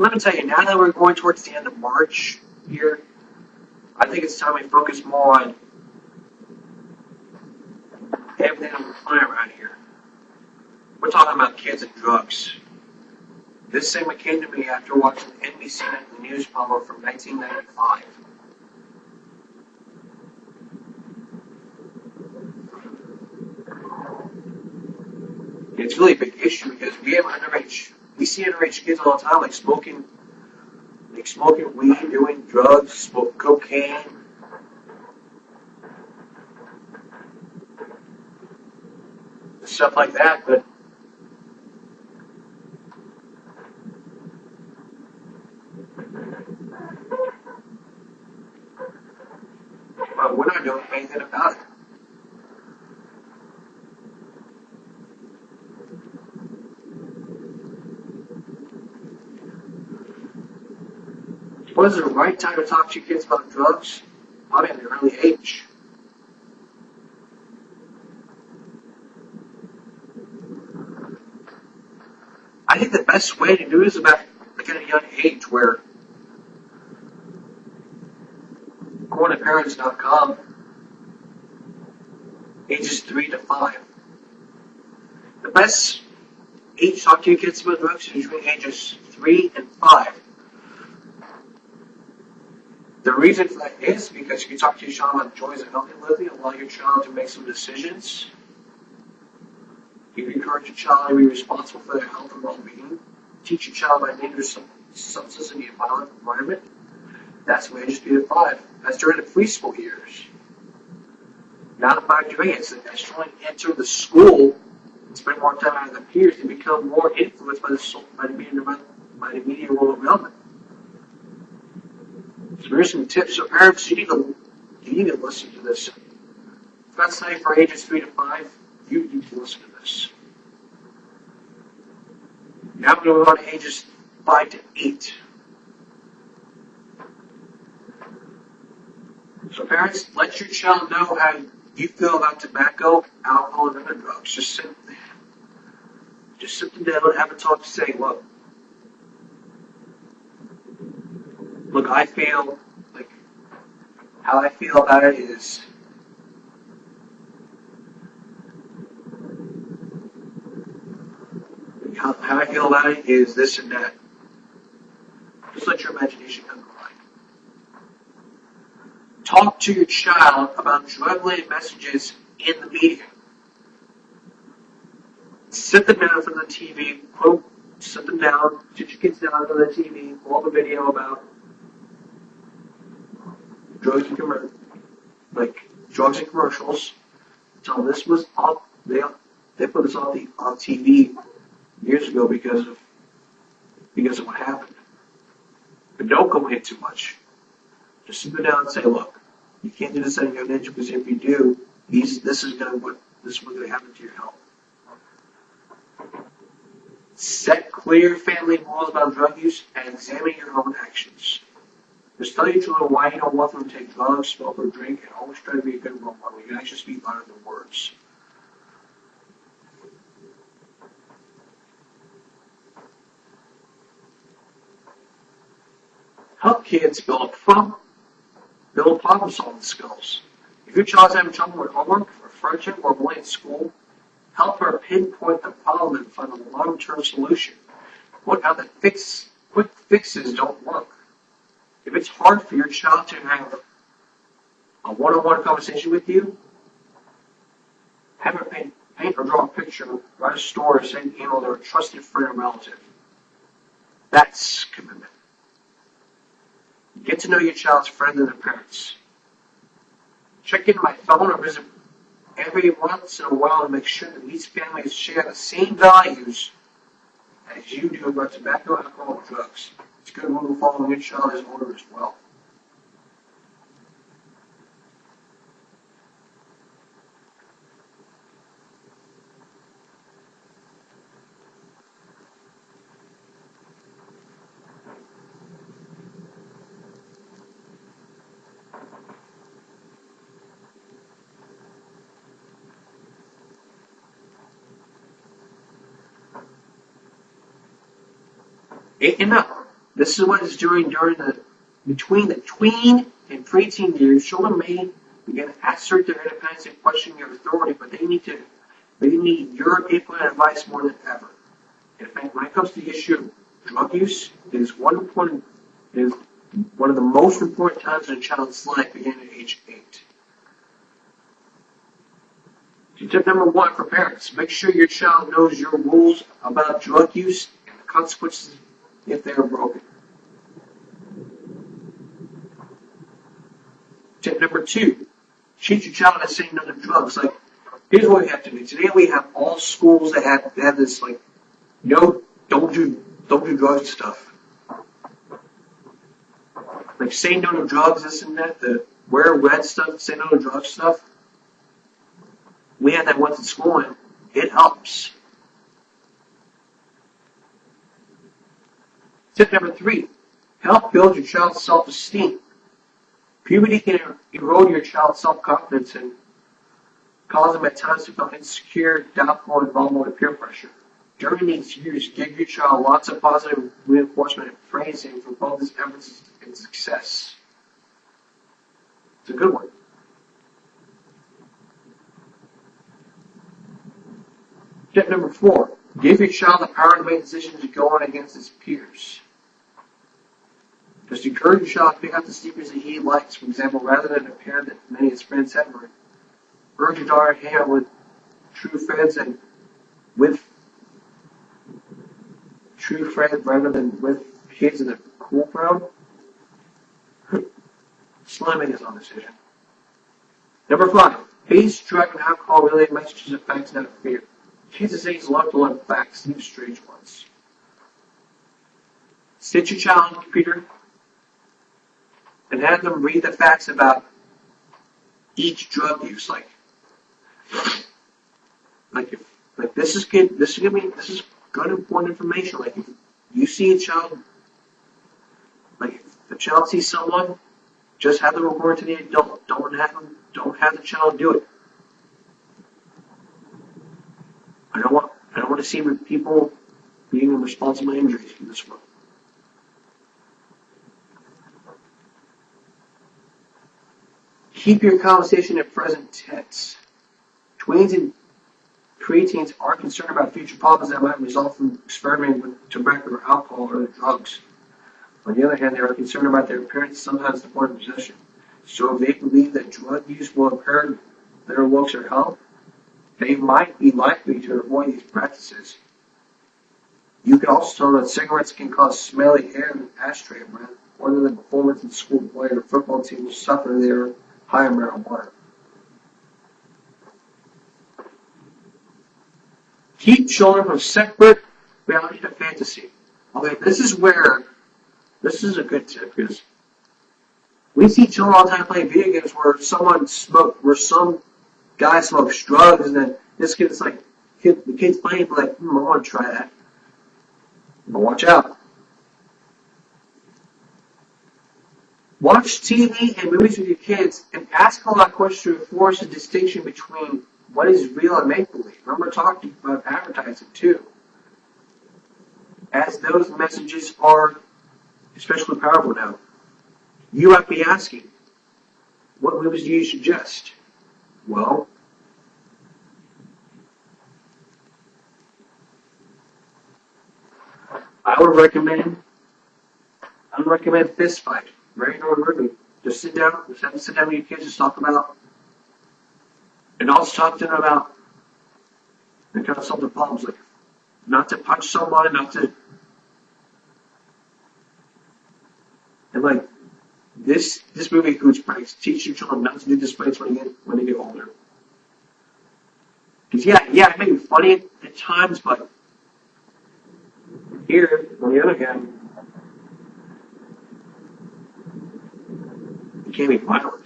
let me tell you, now that we're going towards the end of March here, I think it's time we focus more on everything that we're playing around here. We're talking about kids and drugs. This segment came to me after watching the NBC Nightly News promo from 1995. It's really a big issue because we see underage kids all the time, like smoking weed, doing drugs, smoking cocaine. Stuff like that, but we're not doing anything about it. What is the right time to talk to your kids about drugs? Probably at an early age. I think the best way to do it is about like at a young age where going to parents.com, ages 3 to 5. The best age to talk to your kids about drugs is usually ages 3 and 5. The reason for that is because you can talk to your child about the joys of healthy living, allow your child to make some decisions. You can encourage your child to be responsible for their health and well-being. Teach your child about dangerous substances in the violent environment. That's when ages 3 to 5. That's during the preschool years. Now about grades, they're trying to enter the school and spend more time with their peers and become more influenced by the media world around them. So here's some tips. So parents, you need to listen to this. If that's safe for ages 3 to 5, you need to listen to this. Now we're going to go on to ages 5 to 8. So parents, let your child know how you feel about tobacco, alcohol, and other drugs. Just sit them down and have a talk to say, look, I feel like how I feel about it is how I feel about it is this and that. Just let your imagination come to life. Talk to your child about drug-related messages in the media. Sit them down from the TV, sit them down, sit your kids down on the TV, pull up a video about drugs and commercials. Tell them this was up. They put this on TV years ago because of what happened. But don't go in too much. Just sit them down and say, look, you can't do this at a young age because if you do, this is going to happen to your health. Set clear family rules about drug use and examine your own actions. Just tell your children why you don't want them to take drugs, smoke, or drink, and always try to be a good role model. You actually speak louder than words. Help kids build problem-solving skills. If your child's having trouble with homework, or friendship, or bullying at school, help her pinpoint the problem and find a long-term solution. Point out that quick fixes don't work. If it's hard for your child to have a one-on-one conversation with you, have her paint or draw a picture, write a story, send an email to a trusted friend or relative. That's commitment. Get to know your child's friends and their parents. Check into my phone or visit every once in a while to make sure that these families share the same values as you do about tobacco, alcohol, and drugs. It's good when we follow your child is older as well. Enough. This is what is during between the tween and preteen years. Children may begin to assert their independence and question your authority, but they need your input and advice more than ever. In fact, when it comes to the issue of drug use, it is one of the most important times in a child's life, beginning at age 8. So tip number 1 for parents: make sure your child knows your rules about drug use and the consequences if they are broken. Tip number 2: teach your child to say no to drugs. Like, here's what we have to do. Today we have all schools that have this, like, no, don't do drugs stuff. Like, say no to drugs, this and that, the wear red stuff, say no to drugs stuff. We had that once in school, and it helps. Tip number 3: help build your child's self-esteem. Puberty can erode your child's self-confidence and cause them at times to feel insecure, doubtful, and vulnerable to peer pressure. During these years, give your child lots of positive reinforcement and praising for both his efforts and success. It's a good one. Tip number 4: give your child the power to make decisions to go on against his peers. Just encourage your child to pick out the sneakers that he likes, for example, rather than a pair that many of his friends have. Urge your daughter to hang out with true friends rather than with kids in a cool crowd. Slamming is on decision. Number 5: base drug and alcohol related messages of facts, not fear. Kids these days love to learn facts, even strange ones. Sit your child on the computer and have them read the facts about each drug use. Like this is good important information. Like, if you see a child, like if the child sees someone, just have them report to the adult. Don't have the child do it. I don't want to see people being responsible for injuries in this world. Keep your conversation at present tense. Tweens and preteens are concerned about future problems that might result from experimenting with tobacco or alcohol or other drugs. On the other hand, they are concerned about their appearance, sometimes the point of possession. So if they believe that drug use will impair their looks or health, they might be likely to avoid these practices. You can also tell that cigarettes can cause smelly hair and ashtray breath, or that the performance in the school play or football team will suffer their higher marijuana. Keep children from separate reality to fantasy. Okay, this is a good tip, because we see children all the time playing video games where some guy smokes drugs, and then this kid's like, the kid's playing, like, I want to try that. But watch out. Watch TV and movies with your kids and ask a lot of questions to enforce a distinction between what is real and make-believe. Remember talking about advertising too. As those messages are especially powerful now, you have to be asking, what movies do you suggest? Well, I would recommend Fist Fight. Very normal movie. Just sit down with your kids and talk about, and also talk to them about and kind of solve the problems, like not to punch someone, and like this movie includes pranks. Teach your children not to do this pranks when they get older. Because it may be funny at times, but here, on the other hand, you can't be violent.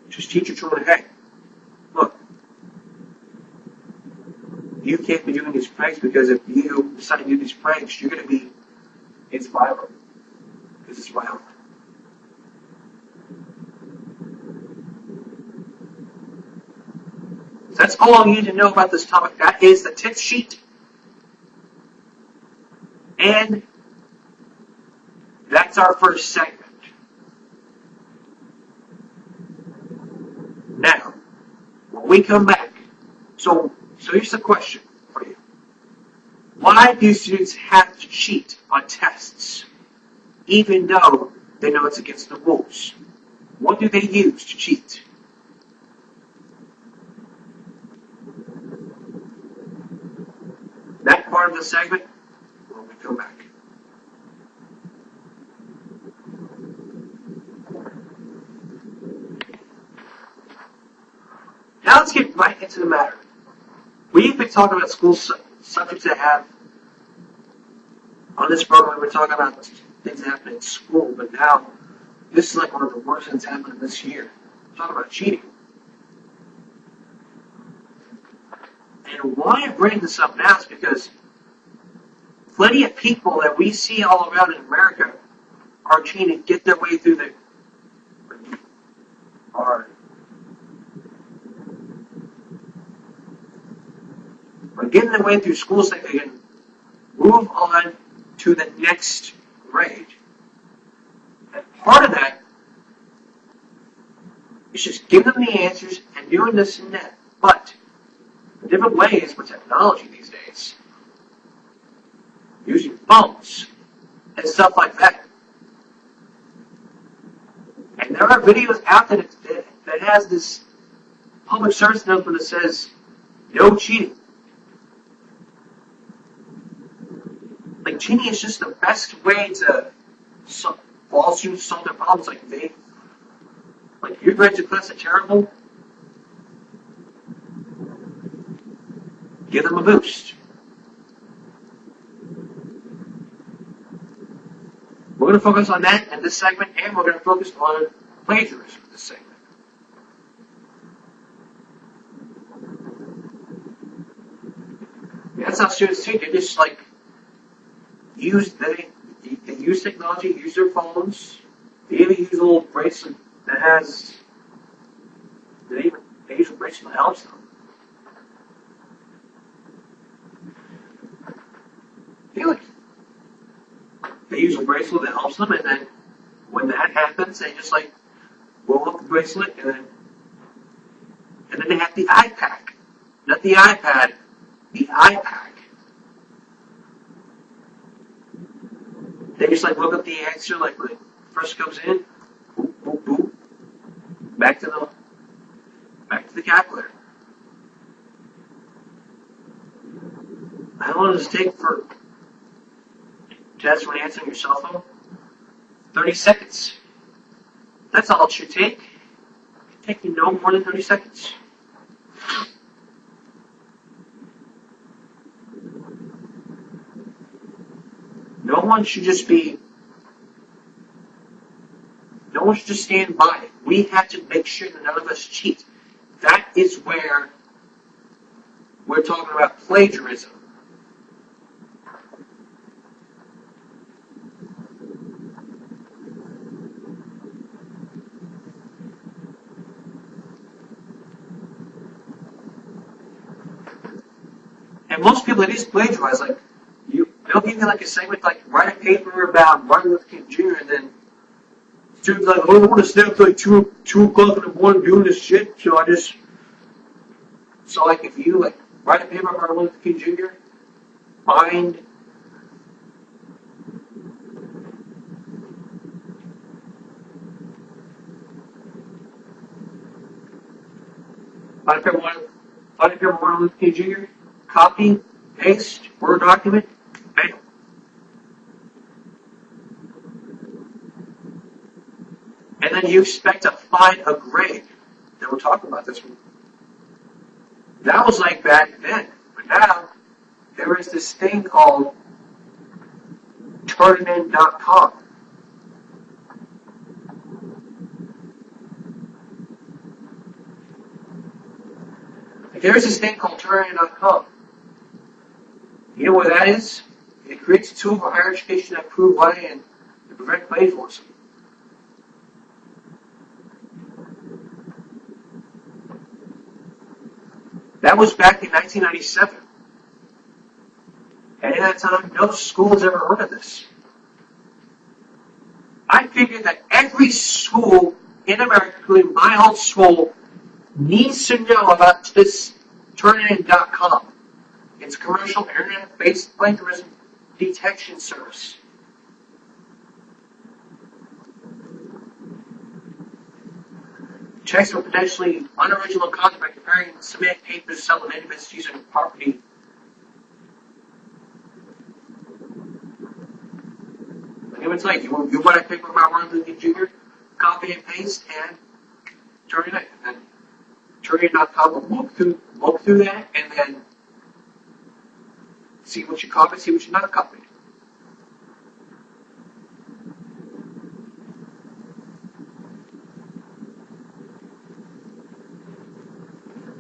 Just teach your children, hey, look, you can't be doing these pranks, because if you decide to do these pranks, it's violent. Because it's violent. So that's all you need to know about this topic. That is the tip sheet and That's our first segment. Now, when we come back, so here's the question for you. Why do students have to cheat on tests, even though they know it's against the rules? What do they use to cheat? That part of the segment, when we come back. Now let's get right into the matter. We've been talking about school subjects that have, on this program, we're talking about things that happen in school, but now this is like one of the worst things happening this year. We're talking about cheating. And why I bring this up now is because plenty of people that we see all around in America are trying to get their way through are getting their way through school so they can move on to the next grade. And part of that is just giving them the answers and doing this and that. But different ways with technology these days. Using phones and stuff like that. And there are videos out there that has this public service announcement that says, no cheating. Like, cheating is just the best way to all students solve their problems. Like your grades in class are terrible, give them a boost. We're going to focus on that in this segment, and we're going to focus on plagiarism in this segment. That's how students teach. They just use technology, use their phones. They even use a little bracelet that has they use a bracelet that helps them. They use a bracelet that helps them, and then when that happens, they just roll up the bracelet, and then they have the iPad, not the iPad, the iPad. They just look up the answer when it first comes in, boop, boop, boop, back to the calculator. How long does it take for test when answering your cell phone? 30 seconds. That's all it should take. It'll take you no more than 30 seconds. No one should just stand by it. We have to make sure that none of us cheat. That is where we're talking about plagiarism. And most people that is plagiarize, they'll give you a segment write a paper about Martin Luther King Jr. and then students I don't want to stay up till 2 o'clock in the morning doing this shit, so if you write a paper about Martin Luther King Jr., find a paper about Martin Luther King Jr., copy, paste, Word document, bam. And then you expect to find a grade. Then we're talking about this one. That was back then. But now, there is this thing called Turnitin.com. There's this thing called Turnitin.com. You know what that is? It creates a tool for higher education to improve learning and to prevent plagiarism. That was back in 1997. And at that time, no school has ever heard of this. I figured that every school in America, including my old school, needs to know about this Turnitin.com. It's a commercial internet-based plagiarism detection service. Checks for potentially unoriginal content by comparing submitted papers to some individuals using property. It's like you want a paper about Martin Luther King Jr., copy and paste and turn it in. And Turnitin.com will look through that and then see what you copied, see what you not copied.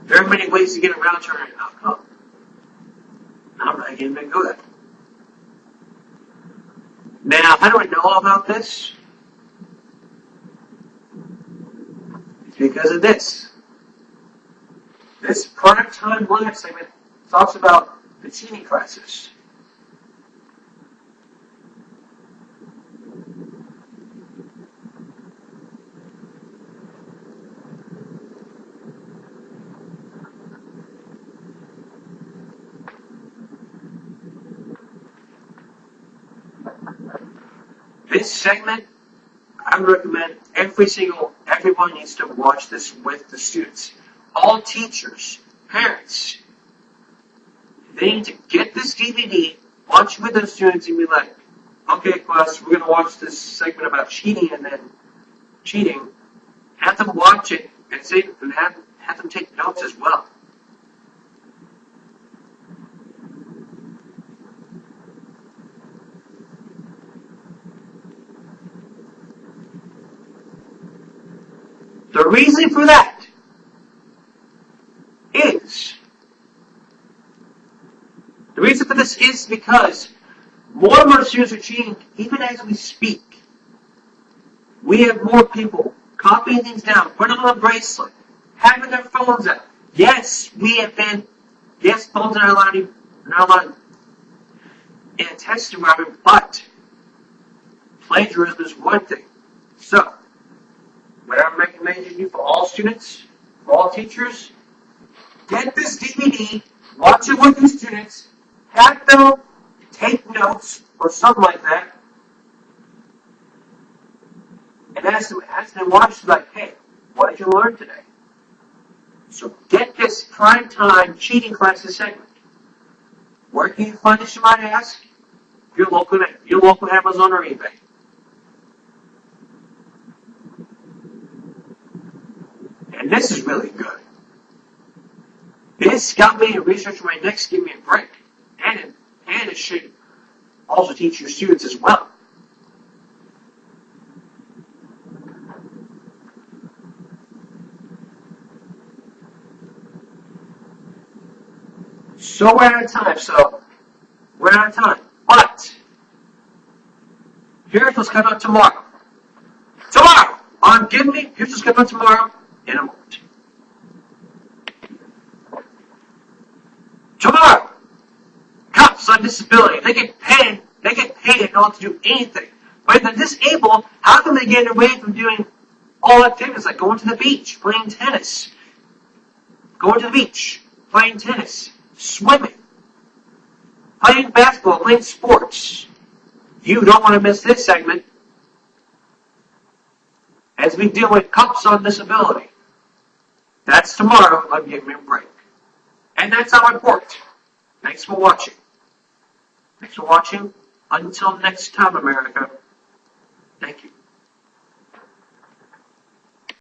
There are many ways to get around Turnitin.com. I'm not even going to go there. Now, how do I know all about this? It's because of this. This product time live segment talks about the teaching classes. This segment, I would recommend everyone needs to watch this with the students. All teachers, parents, they need to get this DVD, watch it with the students, and be like, okay, class, we're going to watch this segment about cheating and then cheating. Have them watch it and have them take notes as well. The reason for that is, because more and more students are cheating even as we speak. We have more people copying things down, putting them on a bracelet, having their phones out. Yes, phones are not allowed in a test environment, but plagiarism is one thing. So, what I'm recommending you for all students, for all teachers, get this DVD, watch it with your students, have them take notes or something like that, and ask them watch like, hey, what did you learn today? So get this prime time cheating classes segment. Where can you find this, you might ask? Your local Amazon or eBay. And this is really good. This got me to research my next Give Me a Break. And it should also teach your students as well. So we're out of time. But here's what's coming up tomorrow. Here's what's coming up tomorrow in a moment. Tomorrow, cops on disability, they get paid and not to do anything. But if they're disabled, how can they get away from doing all activities like going to the beach, playing tennis, swimming, playing basketball, playing sports? You don't want to miss this segment as we deal with cops on disability. That's tomorrow on Give Me a Break. And that's our report. Thanks for watching. Until next time, America. Thank you.